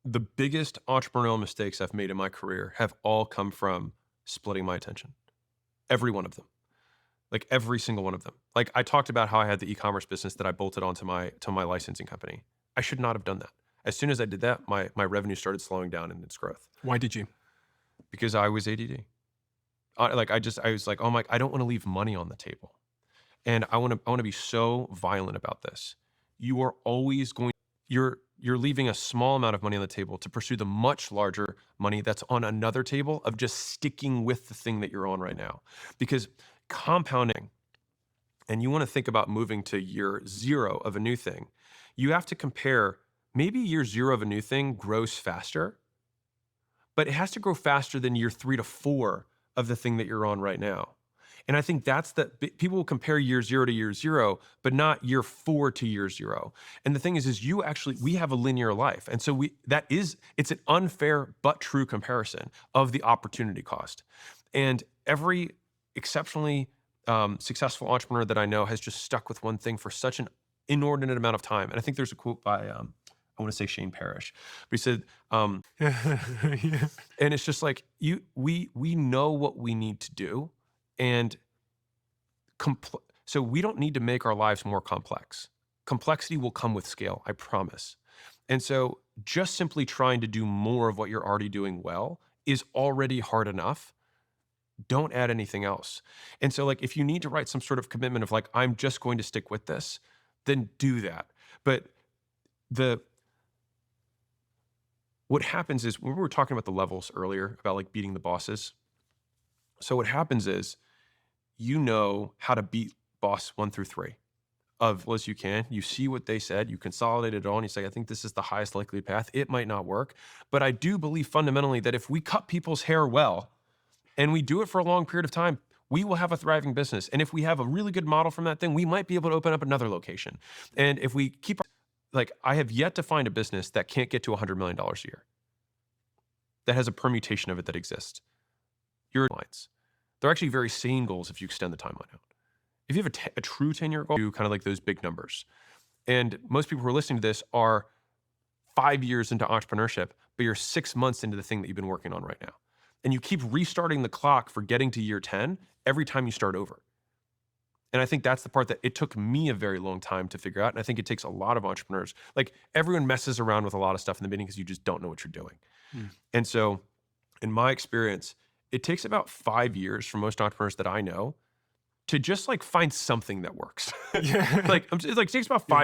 The biggest entrepreneurial mistakes I've made in my career have all come from splitting my attention. Every one of them. Like every single one of them. Like I talked about how I had the e-commerce business that I bolted onto my licensing company. I should not have done that. As soon as I did that, my revenue started slowing down in its growth Why did you? because I was ADD. I was like, oh my, I don't want to leave money on the table, and I want to be so violent about this. You are always going. You're leaving a small amount of money on the table to pursue the much larger money that's on another table of just sticking with the thing that you're on right now, because compounding, and you want to think about moving to year zero of a new thing, you have to compare. Maybe year zero of a new thing grows faster, but it has to grow faster than year 3 to 4 of the thing that you're on right now. And I think that's people will compare year zero to year zero, but not year 4 to year zero. And the thing is we have a linear life. And so it's an unfair but true comparison of the opportunity cost. And every exceptionally successful entrepreneur that I know has just stuck with one thing for such an inordinate amount of time. And I think there's a quote by, I want to say Shane Parrish, but he said, Yeah. and it's just like we know what we need to do, and so we don't need to make our lives more complex. Complexity will come with scale, I promise. And so just simply trying to do more of what you're already doing well is already hard enough. Don't add anything else. And so like if you need to write some sort of commitment of like I'm just going to stick with this, then do that. But the what happens is when we were talking about the levels earlier about like beating the bosses. So what happens is you know how to beat boss 1 through 3 of well as you can. You see what they said, you consolidate it all, and you say, I think this is the highest likely path. It might not work, but I do believe fundamentally that if we cut people's hair well and we do it for a long period of time, we will have a thriving business. And if we have a really good model from that thing, we might be able to open up another location. And if we keep like I have yet to find a business that can't get to $100 million a year that has a permutation of it that exists. Your lines. They're actually very sane goals if you extend the timeline out. If you have a true 10-year goal, you kind of like those big numbers. And most people who are listening to this are 5 years into entrepreneurship, but you're 6 months into the thing that you've been working on right now. And you keep restarting the clock for getting to year 10 every time you start over. And I think that's the part that it took me a very long time to figure out. And I think it takes a lot of entrepreneurs. Like everyone messes around with a lot of stuff in the beginning because you just don't know what you're doing. And so in my experience, it takes about 5 years for most entrepreneurs that I know to just like find something that works. Yeah. Like, it takes about Yeah. 5